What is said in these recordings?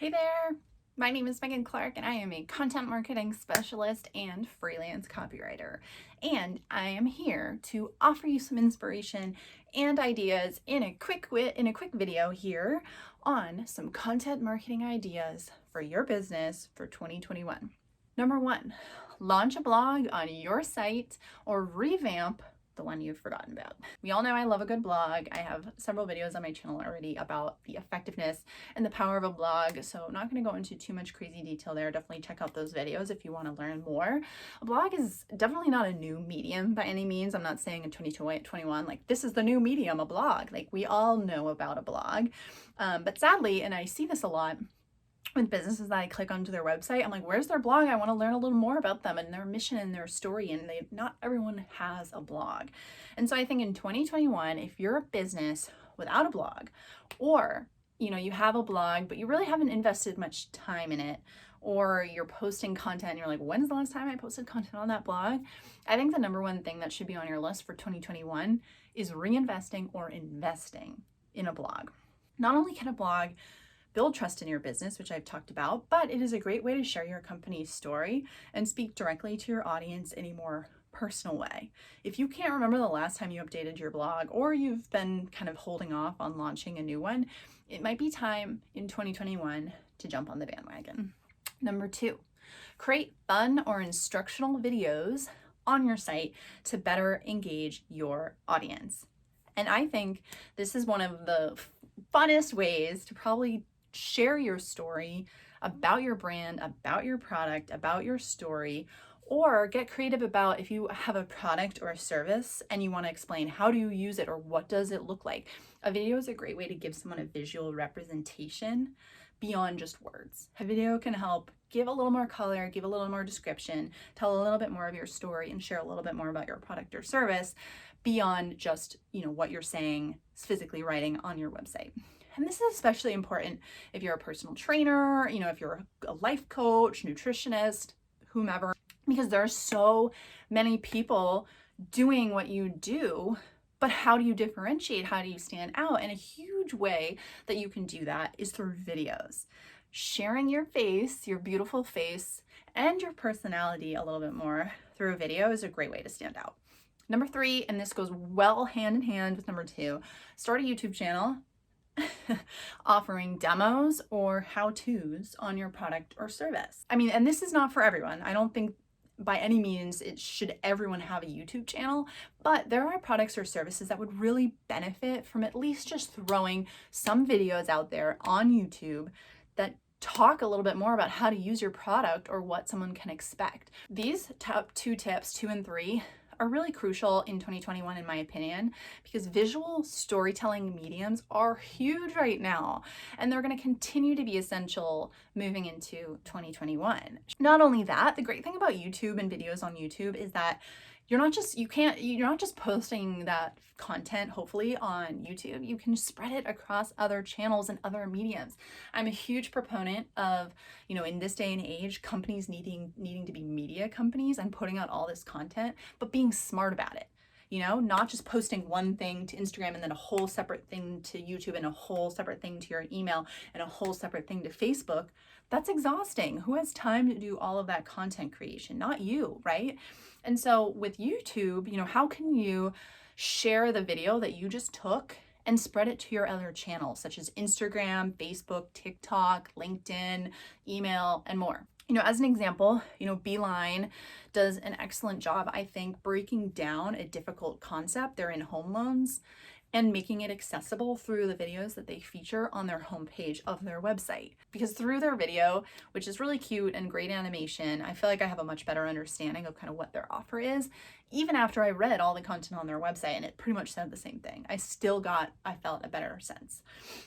Hey there! My name is Megan Clark and I am a content marketing specialist and freelance copywriter. And I am here to offer you some inspiration and ideas in a quick video here on some content marketing ideas for your business for 2021. Number one, launch a blog on your site or revamp the one you've forgotten about. We all know I love a good blog. I have several videos on my channel already about the effectiveness and the power of a blog, so I'm not going to go into too much crazy detail there. Definitely check out those videos if you want to learn more. A blog is definitely not a new medium by any means. I'm not saying in 2021 like this is the new medium, a blog. Like we all know about a blog, but sadly, and I see this a lot with businesses that I click onto their website, I'm like, where's their blog? I want to learn a little more about them and their mission and their story. And not everyone has a blog. And so I think in 2021, if you're a business without a blog, or you have a blog, but you really haven't invested much time in it, or you're posting content and you're like, when's the last time I posted content on that blog? I think the number one thing that should be on your list for 2021 is reinvesting or investing in a blog. Not only can a blog build trust in your business, which I've talked about, but it is a great way to share your company's story and speak directly to your audience in a more personal way. If you can't remember the last time you updated your blog, or you've been kind of holding off on launching a new one, it might be time in 2021 to jump on the bandwagon. Number two, create fun or instructional videos on your site to better engage your audience. And I think this is one of the funnest ways to probably share your story about your brand, about your product, about your story, or get creative about if you have a product or a service and you want to explain how do you use it or what does it look like. A video is a great way to give someone a visual representation beyond just words. A video can help give a little more color, give a little more description, tell a little bit more of your story, and share a little bit more about your product or service beyond just, what you're saying, physically writing on your website. And this is especially important if you're a personal trainer, if you're a life coach, nutritionist, whomever, because there are so many people doing what you do, but how do you differentiate? How do you stand out? And a huge way that you can do that is through videos. Sharing your face, your beautiful face, and your personality a little bit more through a video is a great way to stand out. Number three, and this goes well hand in hand with number two, start a YouTube channel offering demos or how-tos on your product or service. And this is not for everyone. I don't think by any means everyone have a YouTube channel, but there are products or services that would really benefit from at least just throwing some videos out there on YouTube that talk a little bit more about how to use your product or what someone can expect. These top two tips, 2 and 3, are really crucial in 2021 in my opinion, because visual storytelling mediums are huge right now and they're going to continue to be essential moving into 2021. Not only that, the great thing about YouTube and videos on YouTube is that you're not just posting that content hopefully on YouTube. You can spread it across other channels and other mediums. I'm a huge proponent of, in this day and age, companies needing to be media companies and putting out all this content, but being smart about it. Not just posting one thing to Instagram and then a whole separate thing to YouTube and a whole separate thing to your email and a whole separate thing to Facebook. That's exhausting. Who has time to do all of that content creation? Not you, right? And so with YouTube, how can you share the video that you just took and spread it to your other channels, such as Instagram, Facebook, TikTok, LinkedIn, email, and more? As an example, Beeline does an excellent job, I think, breaking down a difficult concept. They're in home loans and making it accessible through the videos that they feature on their homepage of their website. Because through their video, which is really cute and great animation, I feel like I have a much better understanding of kind of what their offer is, even after I read all the content on their website and it pretty much said the same thing. I felt a better sense.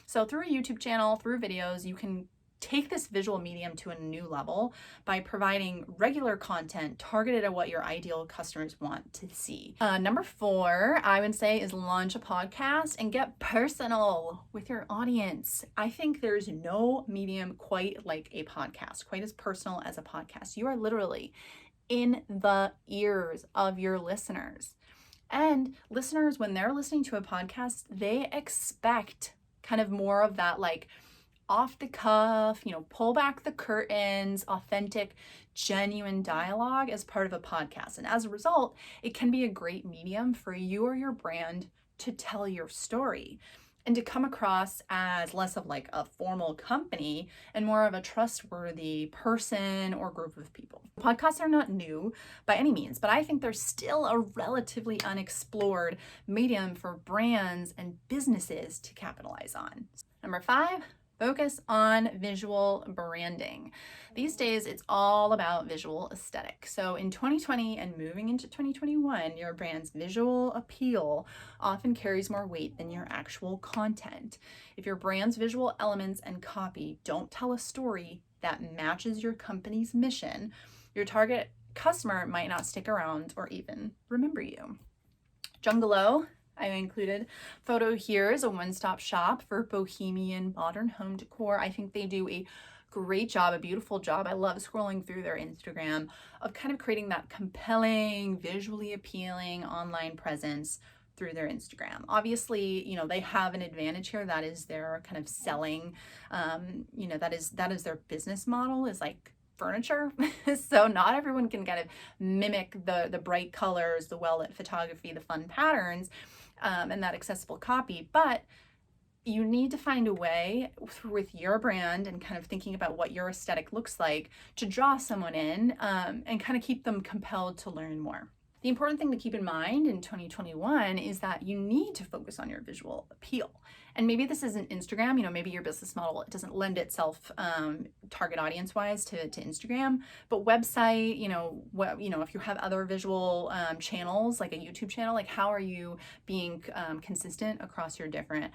So through a YouTube channel, through videos, you can take this visual medium to a new level by providing regular content targeted at what your ideal customers want to see. Number 4, I would say, is launch a podcast and get personal with your audience. I think there's no medium quite like a podcast, quite as personal as a podcast. You are literally in the ears of your listeners. And listeners, when they're listening to a podcast, they expect kind of more of that off the cuff, pull back the curtains, authentic, genuine dialogue as part of a podcast. And as a result, it can be a great medium for you or your brand to tell your story and to come across as less of like a formal company and more of a trustworthy person or group of people. Podcasts are not new by any means, but I think they're still a relatively unexplored medium for brands and businesses to capitalize on. Number 5, focus on visual branding. These days, it's all about visual aesthetic. So in 2020 and moving into 2021, your brand's visual appeal often carries more weight than your actual content. If your brand's visual elements and copy don't tell a story that matches your company's mission, your target customer might not stick around or even remember you. Jungalow, I included photo here, is a one-stop shop for bohemian modern home decor. I think they do a great job, a beautiful job. I love scrolling through their Instagram of kind of creating that compelling, visually appealing online presence through their Instagram. Obviously, they have an advantage here. That is their kind of selling, that is their business model, is like furniture. So not everyone can kind of mimic the bright colors, the well-lit photography, the fun patterns, and that accessible copy. But you need to find a way with your brand and kind of thinking about what your aesthetic looks like to draw someone in and kind of keep them compelled to learn more. The important thing to keep in mind in 2021 is that you need to focus on your visual appeal. And maybe this isn't Instagram, maybe your business model doesn't lend itself target audience wise to Instagram, but website, if you have other visual channels, like a YouTube channel, like how are you being consistent across your different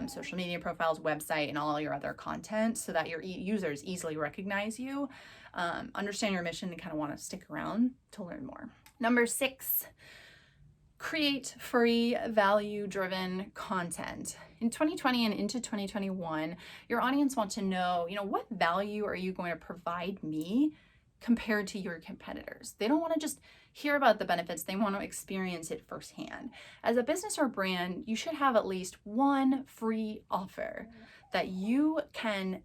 social media profiles, website, and all your other content so that your users easily recognize you, understand your mission, and kind of want to stick around to learn more. Number 6, create free value-driven content. In 2020 and into 2021, your audience wants to know, what value are you going to provide me compared to your competitors? They don't want to just hear about the benefits, they want to experience it firsthand. As a business or brand, you should have at least one free offer that you can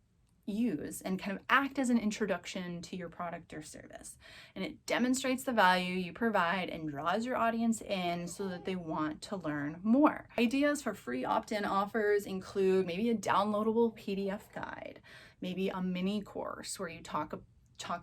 use and kind of act as an introduction to your product or service. And it demonstrates the value you provide and draws your audience in so that they want to learn more. Ideas for free opt-in offers include maybe a downloadable PDF guide, maybe a mini course where you talk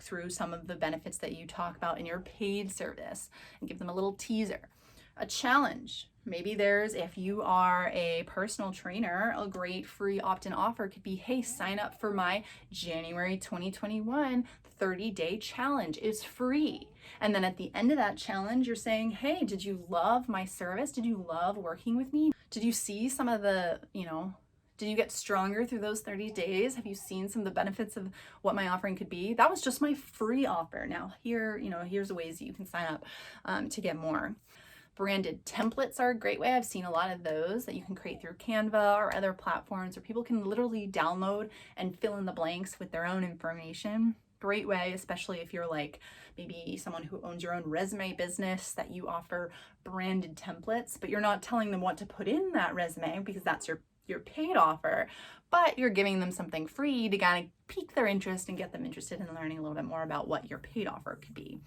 through some of the benefits that you talk about in your paid service and give them a little teaser. A challenge. Maybe if you are a personal trainer, a great free opt-in offer could be, hey, sign up for my January 2021 30-day challenge. It's free. And then at the end of that challenge, you're saying, hey, did you love my service? Did you love working with me? Did you see some of the, did you get stronger through those 30 days? Have you seen some of the benefits of what my offering could be? That was just my free offer. Now here's the ways that you can sign up to get more. Branded templates are a great way. I've seen a lot of those that you can create through Canva or other platforms where people can literally download and fill in the blanks with their own information. Great way, especially if you're like maybe someone who owns your own resume business, that you offer branded templates, but you're not telling them what to put in that resume because that's your paid offer, but you're giving them something free to kind of pique their interest and get them interested in learning a little bit more about what your paid offer could be.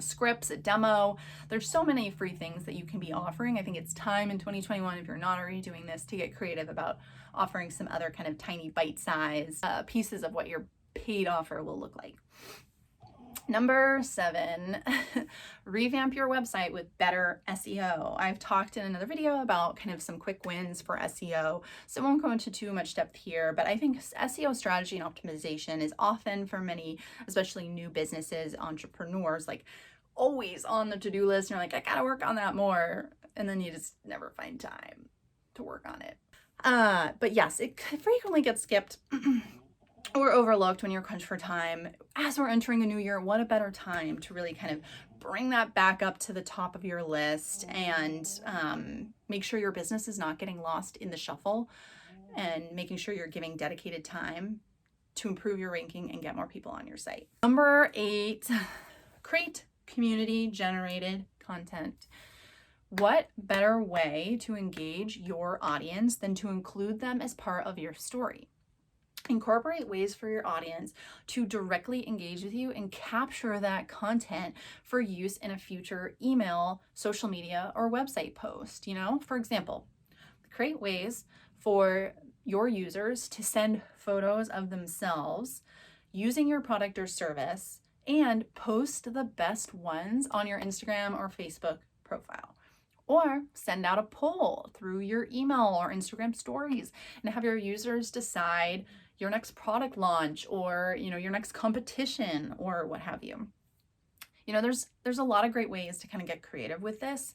Scripts, a demo. There's so many free things that you can be offering. I think it's time in 2021, if you're not already doing this, to get creative about offering some other kind of tiny bite-size pieces of what your paid offer will look like. Number 7, revamp your website with better SEO. I've talked in another video about kind of some quick wins for SEO, so I won't go into too much depth here, but I think SEO strategy and optimization is often for many, especially new businesses, entrepreneurs, like always on the to-do list. And you're like, I gotta work on that more. And then you just never find time to work on it. But yes, it frequently gets skipped or overlooked when you're crunched for time. As we're entering a new year, what a better time to really kind of bring that back up to the top of your list and make sure your business is not getting lost in the shuffle, and making sure you're giving dedicated time to improve your ranking and get more people on your site. Number 8, create community-generated content. What better way to engage your audience than to include them as part of your story? Incorporate ways for your audience to directly engage with you and capture that content for use in a future email, social media, or website post. For example, create ways for your users to send photos of themselves using your product or service and post the best ones on your Instagram or Facebook profile. Or send out a poll through your email or Instagram stories and have your users decide your next product launch or your next competition or what have you. There's a lot of great ways to kind of get creative with this.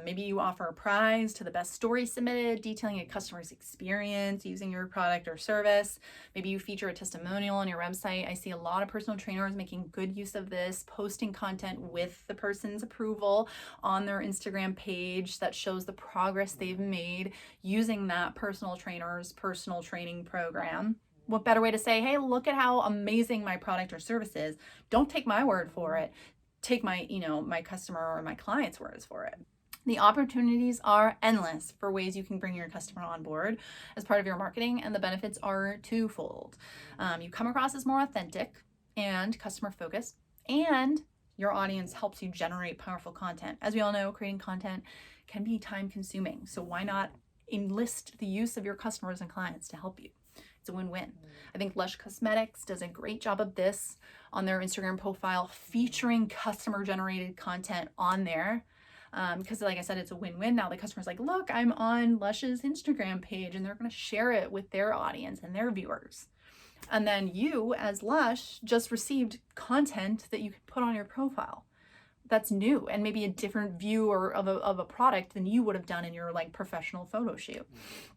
Maybe you offer a prize to the best story submitted, detailing a customer's experience using your product or service. Maybe you feature a testimonial on your website. I see a lot of personal trainers making good use of this, posting content with the person's approval on their Instagram page that shows the progress they've made using that personal trainer's personal training program. What better way to say, hey, look at how amazing my product or service is. Don't take my word for it. Take my customer or my client's words for it. The opportunities are endless for ways you can bring your customer on board as part of your marketing, and the benefits are twofold. You come across as more authentic and customer focused, and your audience helps you generate powerful content. As we all know, creating content can be time consuming, so why not enlist the use of your customers and clients to help you? It's a win-win. I think Lush Cosmetics does a great job of this on their Instagram profile, featuring customer generated content on there. Because like I said, it's a win-win. Now the customer's like, look, I'm on Lush's Instagram page, and they're going to share it with their audience and their viewers. And then you, as Lush, just received content that you can put on your profile that's new and maybe a different view of a product than you would have done in your professional photo shoot.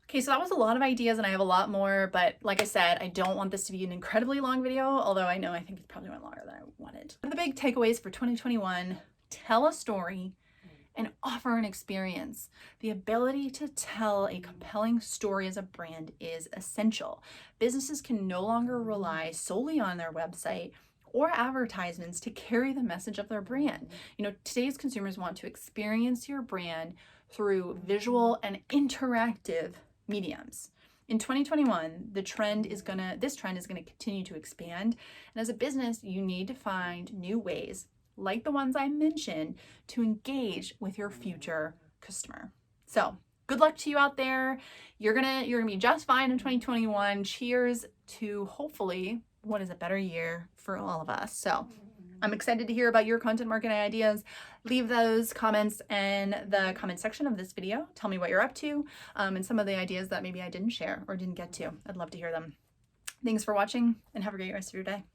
Okay, so that was a lot of ideas, and I have a lot more, but like I said, I don't want this to be an incredibly long video, although I think it probably went longer than I wanted. The big takeaways for 2021: tell a story and offer an experience. The ability to tell a compelling story as a brand is essential. Businesses can no longer rely solely on their website or advertisements to carry the message of their brand. Today's consumers want to experience your brand through visual and interactive mediums. In 2021, this trend is going to continue to expand. And as a business, you need to find new ways, like the ones I mentioned, to engage with your future customer. So good luck to you out there. You're gonna be just fine in 2021. Cheers to hopefully what is a better year for all of us. So I'm excited to hear about your content marketing ideas. Leave those comments in the comment section of this video. Tell me what you're up to, and some of the ideas that maybe I didn't share or didn't get to. I'd love to hear them. Thanks for watching, and have a great rest of your day.